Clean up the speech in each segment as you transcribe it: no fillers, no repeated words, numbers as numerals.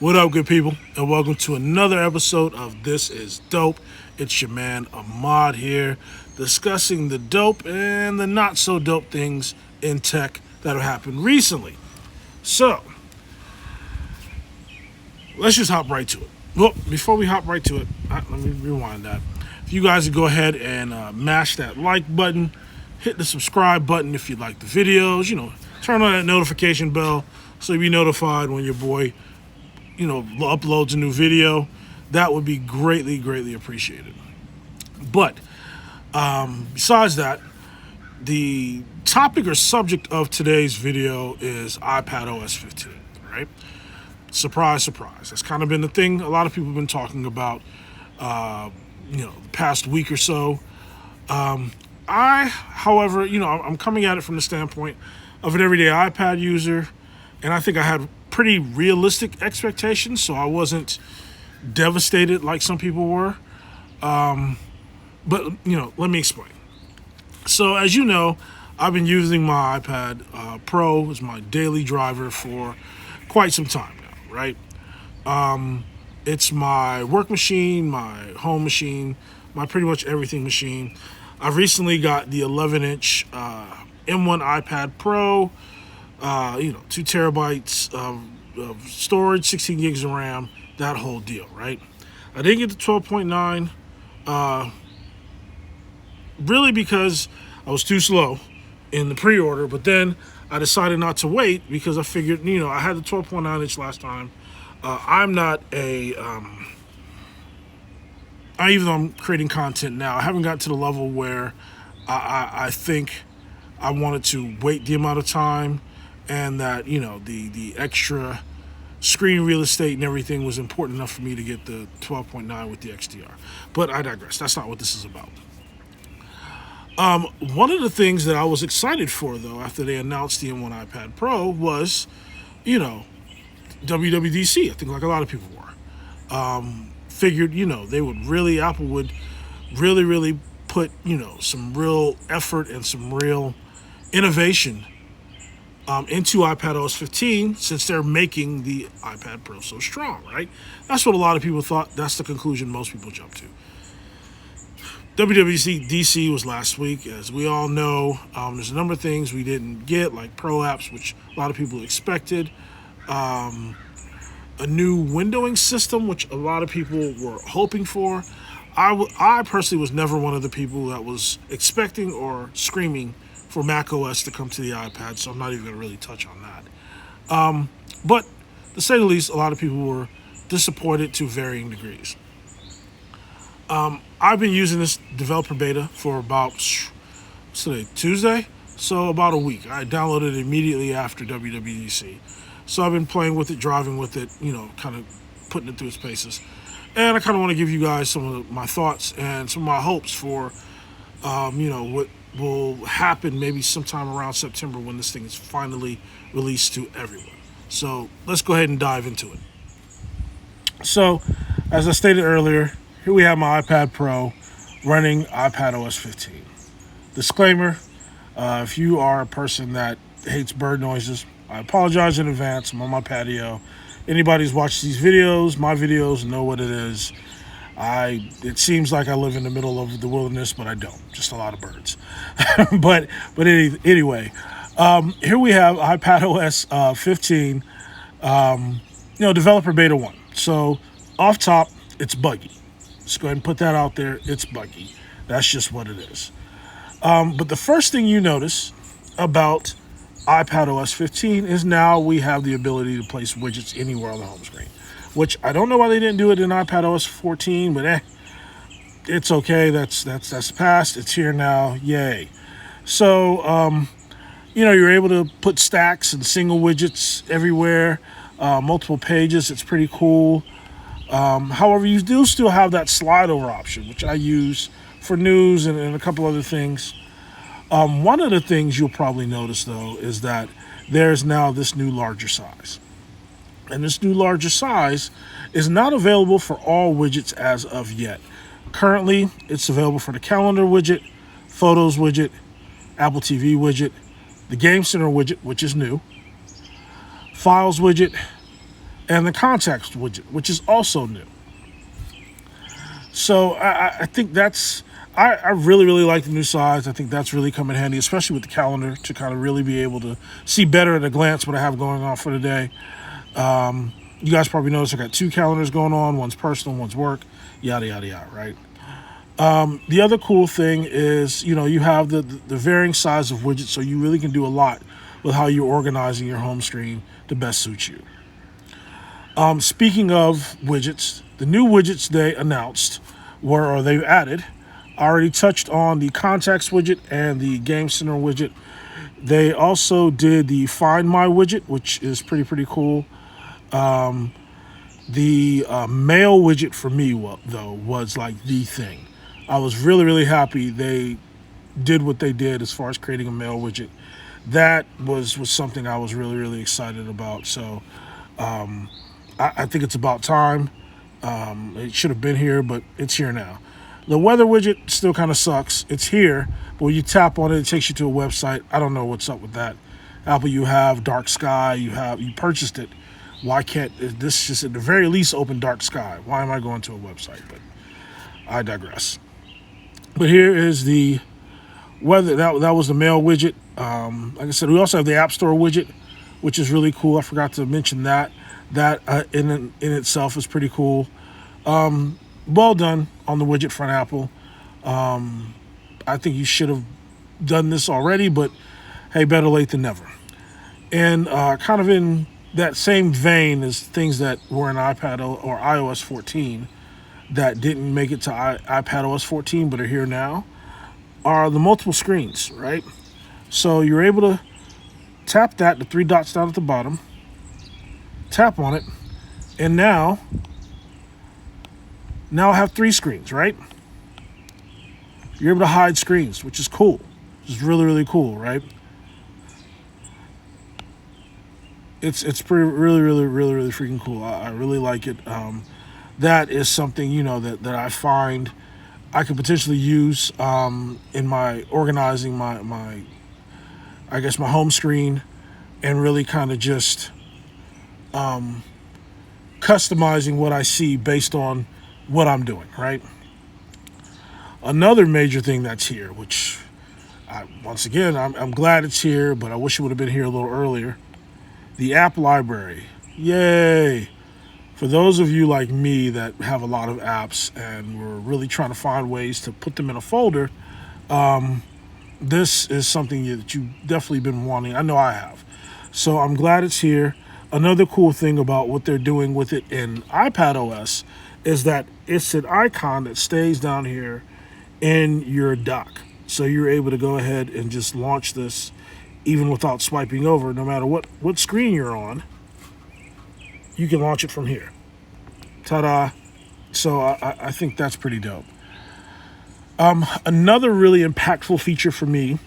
What up, good people, and welcome to another episode of This Is Dope. It's your man Ahmad here, discussing the dope and the not so dope things in tech that have happened recently. So, let's just hop right to it. Well, before we hop right to it, let me rewind that. If you guys would go ahead and mash that like button, hit the subscribe button if you like the videos, turn on that notification bell so you'll be notified when your boy uploads a new video. That would be greatly, greatly appreciated. But besides that, the topic or subject of today's video is iPadOS 15, right? Surprise, surprise. That's kind of been the thing a lot of people have been talking about, the past week or so. However, I'm coming at it from the standpoint of an everyday iPad user, and I think I had pretty realistic expectations, so I wasn't devastated like some people were. But let me explain. So, as you know, I've been using my iPad Pro as my daily driver for quite some time now, right? It's my work machine, my home machine, my pretty much everything machine. I've recently got the 11-inch M1 iPad Pro, 2 terabytes of storage, 16 gigs of RAM, that whole deal, right? I didn't get the 12.9, really because I was too slow in the pre-order, but then I decided not to wait because I figured, I had the 12.9 inch last time. I'm not even though I'm creating content now, I haven't gotten to the level where I think I wanted to wait the amount of time, and that the extra screen real estate and everything was important enough for me to get the 12.9 with the XDR. But I digress. That's not what this is about. One of the things that I was excited for, though, after they announced the M1 iPad Pro was, WWDC. I think like a lot of people were. Figured, Apple would really put, some real effort and some real innovation into iPadOS 15, since they're making the iPad Pro so strong, right? That's what a lot of people thought. That's the conclusion most people jumped to. WWDC DC was last week. As we all know, there's a number of things we didn't get, like Pro Apps, which a lot of people expected. A new windowing system, which a lot of people were hoping for. I personally was never one of the people that was expecting or screaming for macOS to come to the iPad, so I'm not even going to really touch on that. But to say the least, a lot of people were disappointed to varying degrees. I've been using this developer beta for about, what's today, Tuesday? So about a week. I downloaded it immediately after WWDC. So I've been playing with it, driving with it, kind of putting it through its paces. And I kind of want to give you guys some of my thoughts and some of my hopes for, what will happen maybe sometime around September when this thing is finally released to everyone. So let's go ahead and dive into it. So, as I stated earlier, here we have my iPad Pro running iPadOS 15. Disclaimer, if you are a person that hates bird noises, I apologize in advance. I'm on my patio. Anybody who's watched these videos, my videos, know what it is. It seems like I live in the middle of the wilderness, but I don't. Just a lot of birds. but anyway, here we have iPadOS 15, developer beta 1. So off top, it's buggy. Let's go ahead and put that out there. It's buggy. That's just what it is. But the first thing you notice about iPadOS 15 is now we have the ability to place widgets anywhere on the home screen, which I don't know why they didn't do it in iPadOS 14, but it's okay. That's past. It's here now. Yay. So, you're able to put stacks and single widgets everywhere, multiple pages. It's pretty cool. However, you do still have that slide over option, which I use for news and a couple other things. One of the things you'll probably notice, though, is that there's now this new larger size. And this new larger size is not available for all widgets as of yet. Currently, it's available for the calendar widget, photos widget, Apple TV widget, the Game Center widget, which is new, files widget, and the contacts widget, which is also new. So I think I really, really like the new size. I think that's really come in handy, especially with the calendar, to kind of really be able to see better at a glance what I have going on for the day. You guys probably noticed I got two calendars going on. One's personal, one's work, yada, yada, yada, right? The other cool thing is, you have the varying size of widgets, so you really can do a lot with how you're organizing your home screen to best suit you. Speaking of widgets, the new widgets they announced or they've added, I already touched on the contacts widget and the game center widget. They also did the Find My widget, which is pretty cool. The mail widget for me, though, was like the thing. I was really happy they did what they did as far as creating a mail widget. That was something I was really excited about. So I think it's about time. It should have been here, but it's here now. The weather widget still kind of sucks. It's here, but when you tap on it, it takes you to a website. I don't know what's up with that. Apple, you have dark sky. You purchased it. Why can't this just at the very least open dark sky? Why am I going to a website? But I digress. But here is the weather. That was the mail widget. Like I said, we also have the App Store widget, which is really cool. I forgot to mention that. That in itself is pretty cool. Well done on the widget front, Apple. I think you should have done this already, but hey, better late than never. And kind of in that same vein as things that were in iPad or iOS 14 that didn't make it to iPadOS 14 but are here now are the multiple screens, right? So you're able to tap the three dots down at the bottom, tap on it, and now I have three screens, right? You're able to hide screens, which is cool. It's really cool, right? It's pretty really freaking cool. I really like it. That is something that I find I could potentially use in my organizing my I guess my home screen, and really kind of just customizing what I see based on what I'm doing, right? Another major thing that's here, which once again I'm glad it's here, but I wish it would have been here a little earlier. The app library. Yay! For those of you like me that have a lot of apps and we're really trying to find ways to put them in a folder, this is something that you've definitely been wanting. I know I have. So I'm glad it's here. Another cool thing about what they're doing with it in iPadOS is that it's an icon that stays down here in your dock. So you're able to go ahead and just launch this even without swiping over. No matter what screen you're on, you can launch it from here. Ta-da. So I think that's pretty dope. Another really impactful feature for me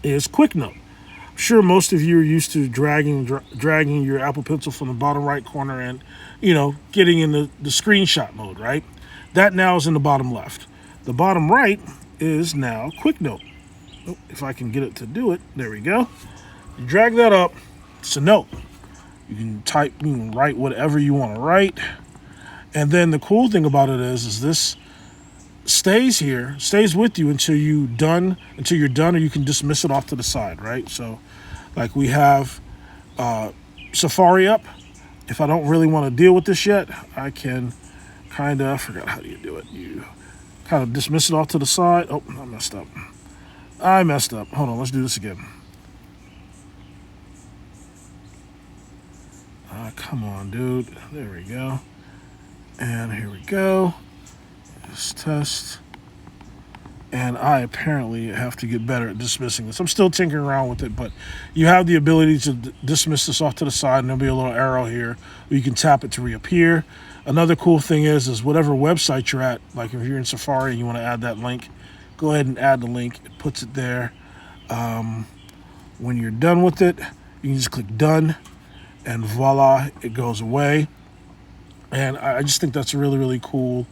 is Quick Note. I'm sure most of you are used to dragging your Apple Pencil from the bottom right corner and, getting in the screenshot mode, right? That now is in the bottom left. The bottom right is now Quick Note. Oh, if I can get it to do it, there we go. You drag that up, it's a note. You can write whatever you want to write. And then the cool thing about it is this stays with you until you're done, or you can dismiss it off to the side, right? So like we have Safari up. If I don't really want to deal with this yet, I can I forgot how do you do it. You kind of dismiss it off to the side. Oh, I messed up. Hold on, let's do this again. Come on, dude. There we go. And here we go. Let's test. And I apparently have to get better at dismissing this. I'm still tinkering around with it, but you have the ability to dismiss this off to the side, and there'll be a little arrow here where you can tap it to reappear. Another cool thing is whatever website you're at, like if you're in Safari and you want to add that link, go ahead and add the link. It puts it there. When you're done with it, you can just click done, and voila, it goes away. And I just think that's a really cool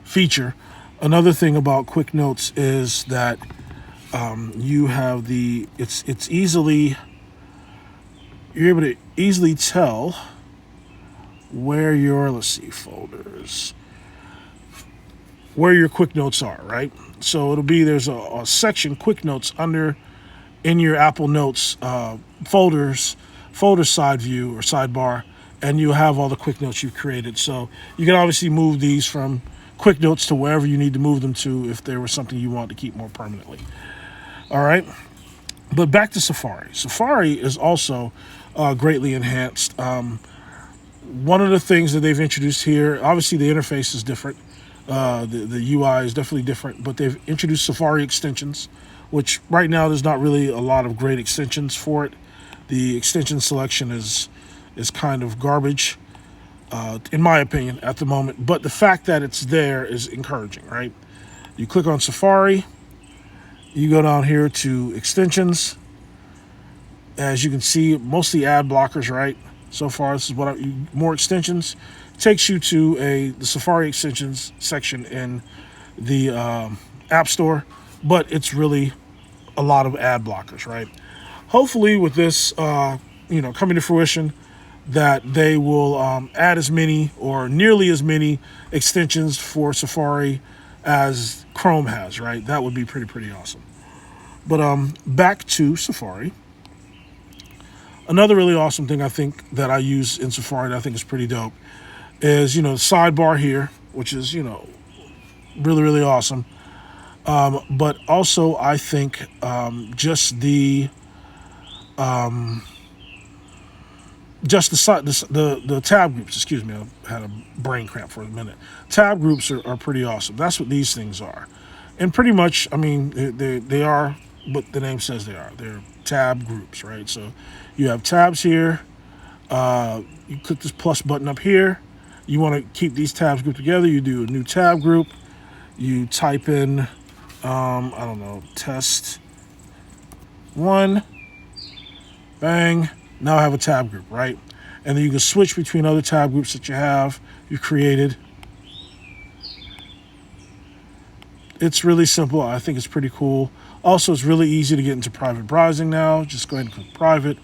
feature. Another thing about Quick Notes is that you have you're able to easily tell where your, let's see, folders, where your quick notes are, right? So it'll be, there's a section, quick notes, under in your Apple Notes folder side view or sidebar, and you'll have all the quick notes you've created. So you can obviously move these from quick notes to wherever you need to move them to if there was something you want to keep more permanently. All right. But back to Safari. Safari is also greatly enhanced. One of the things that they've introduced here, obviously the interface is different. The UI is definitely different, but they've introduced Safari extensions, which right now there's not really a lot of great extensions for it. The extension selection is kind of garbage, in my opinion, at the moment. But the fact that it's there is encouraging, right? You click on Safari, you go down here to extensions. As you can see, mostly ad blockers, right? So far, this is what more extensions. Takes you to the Safari extensions section in the App Store, but it's really a lot of ad blockers, right? Hopefully, with this, coming to fruition, that they will add as many or nearly as many extensions for Safari as Chrome has, right? That would be pretty awesome. But back to Safari. Another really awesome thing I think that I use in Safari that I think is pretty dope is, the sidebar here, which is, really awesome. But also I think just the tab groups, excuse me, I had a brain cramp for a minute. Tab groups are pretty awesome. That's what these things are. And pretty much, I mean, they are what the name says they are. They're tab groups, right? So you have tabs here. You click this plus button up here. You want to keep these tabs grouped together. You do a new tab group. You type in, test 1. Bang. Now I have a tab group, right? And then you can switch between other tab groups that you created. It's really simple. I think it's pretty cool. Also, it's really easy to get into private browsing now. Just go ahead and click private.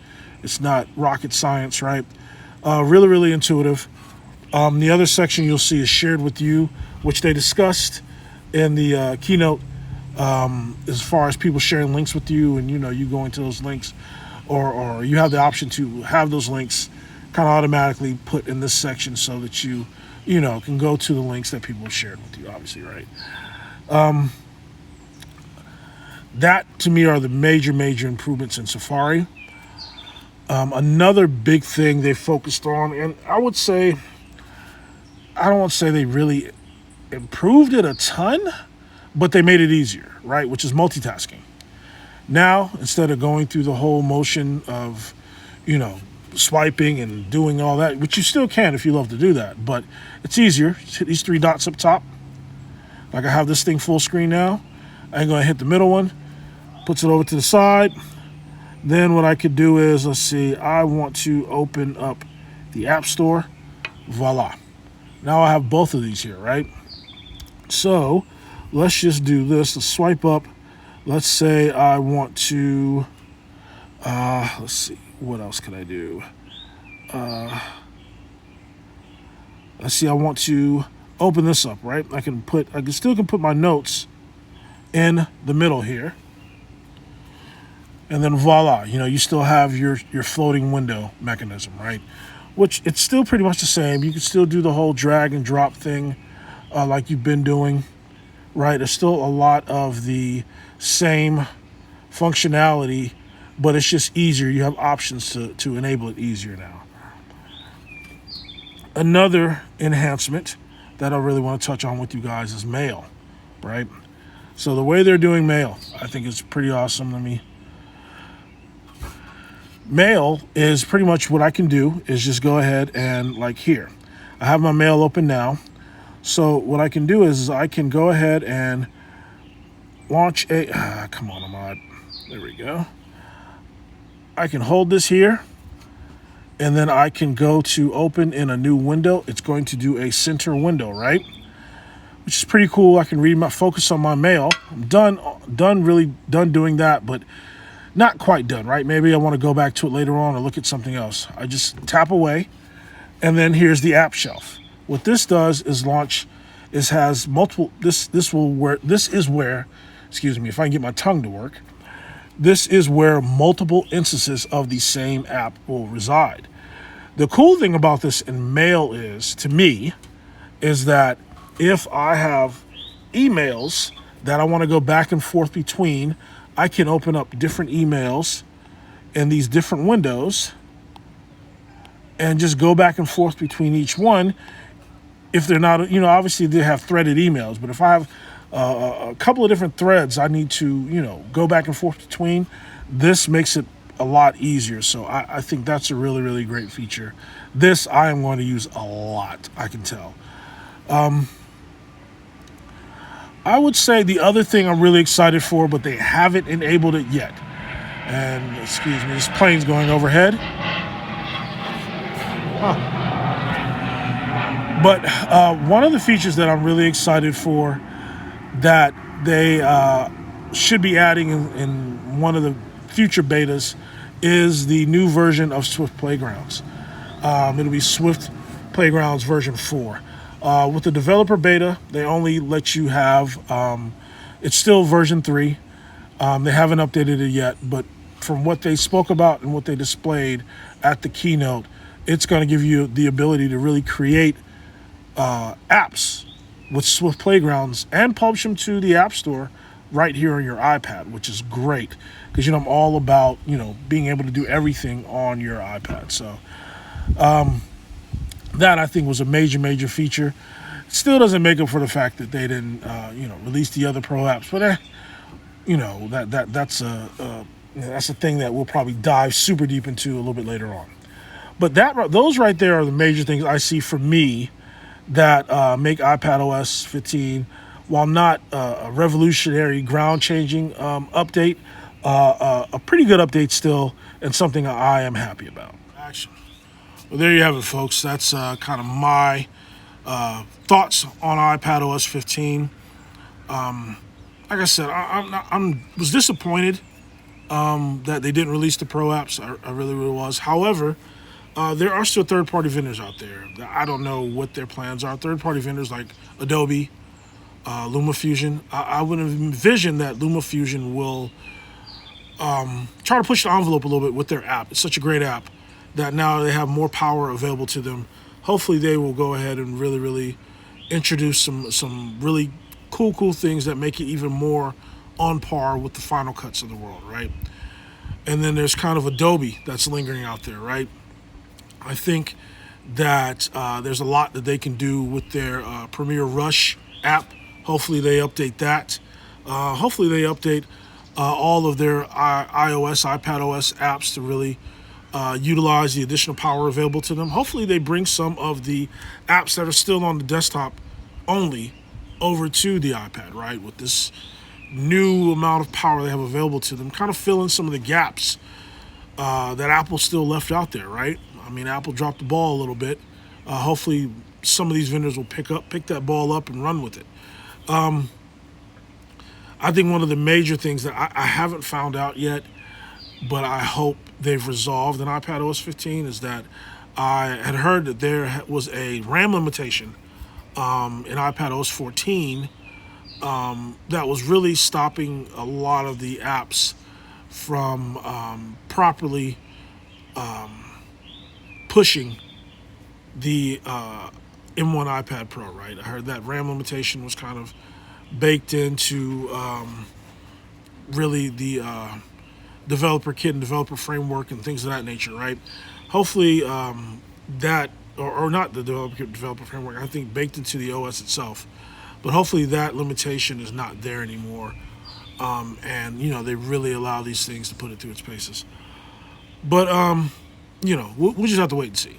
It's not rocket science, right? Really intuitive. The other section you'll see is shared with you, which they discussed in the keynote, as far as people sharing links with you and, you going to those links, or you have the option to have those links kind of automatically put in this section so that you can go to the links that people have shared with you, obviously, right? That, to me, are the major improvements in Safari. Another big thing they focused on, and I don't want to say they really improved it a ton, but they made it easier, right? Which is multitasking. Now, instead of going through the whole motion of, swiping and doing all that, which you still can if you love to do that, but it's easier. Just hit these 3 dots up top. Like I have this thing full screen now. I'm going to hit the middle one, puts it over to the side. Then what I could do is, let's see, I want to open up the App Store. Voila. Now I have both of these here, right? So let's just do this. Let's swipe up. Let's say I want to, let's see, what else can I do? Let's see, I want to open this up, right? I still can put my notes in the middle here. And then voila, you still have your floating window mechanism, right? Which it's still pretty much the same. You can still do the whole drag and drop thing like you've been doing, right? There's still a lot of the same functionality, but it's just easier. You have options to enable it easier now. Another enhancement that I really want to touch on with you guys is mail, right? So the way they're doing mail, I think is pretty awesome. Mail is pretty much what I can do is just go ahead and, like here, I have my mail open now. So what I can do is I can go ahead and launch come on, Ahmad. There we go. I can hold this here, and then I can go to open in a new window. It's going to do a center window, right? Which is pretty cool. I can focus on my mail. I'm done doing that, but not quite done, right? Maybe I want to go back to it later on or look at something else. I just tap away, and then here's the app shelf. What this does is launch. This has multiple. This is where, excuse me, if I can get my tongue to work. This is where multiple instances of the same app will reside. The cool thing about this in Mail is, to me, is that if I have emails that I want to go back and forth between, I can open up different emails in these different windows and just go back and forth between each one. If they're not, obviously they have threaded emails, but if I have a couple of different threads I need to, go back and forth between, this makes it a lot easier. So I think that's a really, really great feature. This I am going to use a lot, I can tell. I would say the other thing I'm really excited for, but they haven't enabled it yet. And excuse me, this plane's going overhead. But one of the features that I'm really excited for that they should be adding in one of the future betas is the new version of Swift Playgrounds. It'll be Swift Playgrounds version 4. With the developer beta, they only let you have, it's still version 3. They haven't updated it yet, but from what they spoke about and what they displayed at the keynote, it's going to give you the ability to really create apps with Swift Playgrounds and publish them to the App Store right here on your iPad, which is great because, I'm all about, being able to do everything on your iPad. So that I think was a major, major feature. Still doesn't make up for the fact that they didn't, release the other Pro apps. But, that's a thing that we'll probably dive super deep into a little bit later on. But those right there are the major things I see for me that make iPadOS 15, while not a revolutionary, ground-changing update, a pretty good update still, and something I am happy about. Action. Well, there you have it, folks. That's kind of my thoughts on iPadOS 15. Like I said, I was disappointed that they didn't release the Pro apps. I really, really was. However, there are still third-party vendors out there. I don't know what their plans are. Third-party vendors like Adobe, LumaFusion. I would envision that LumaFusion will try to push the envelope a little bit with their app. It's such a great app that now they have more power available to them. Hopefully they will go ahead and really, really introduce some really cool things that make it even more on par with the Final Cuts of the world, right? And then there's kind of Adobe that's lingering out there, right? I think that there's a lot that they can do with their Premiere Rush app. Hopefully they update that. Hopefully they update all of their iOS, iPadOS apps to really utilize the additional power available to them. Hopefully they bring some of the apps that are still on the desktop only over to the iPad, right? With this new amount of power they have available to them, kind of fill in some of the gaps that Apple still left out there, right? I mean, Apple dropped the ball a little bit. Hopefully some of these vendors will pick that ball up and run with it. I think one of the major things that I haven't found out yet, but I hope they've resolved in iPadOS 15 is that I had heard that there was a RAM limitation in iPadOS 14 that was really stopping a lot of the apps from properly pushing the M1 iPad Pro, right? I heard that RAM limitation was kind of baked into really the developer kit and developer framework and things of that nature, right? Hopefully that, or not the developer framework, I think baked into the OS itself. But hopefully that limitation is not there anymore. And, they really allow these things to put it through its paces. But, we'll just have to wait and see.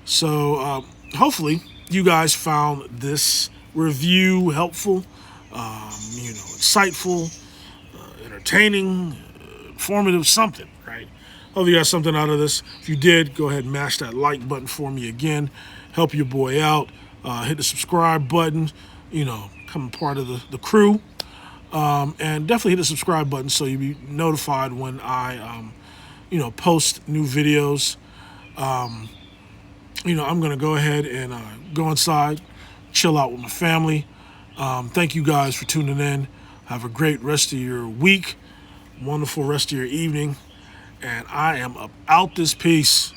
So hopefully you guys found this review helpful, insightful, entertaining, informative, something, right? Hope you got something out of this. If you did, go ahead and mash that like button for me again. Help your boy out. Hit the subscribe button. Become part of the crew. And definitely hit the subscribe button so you'll be notified when I, post new videos. I'm going to go ahead and go inside, chill out with my family. Thank you guys for tuning in. Have a great rest of your week, wonderful rest of your evening, and I am up out this piece.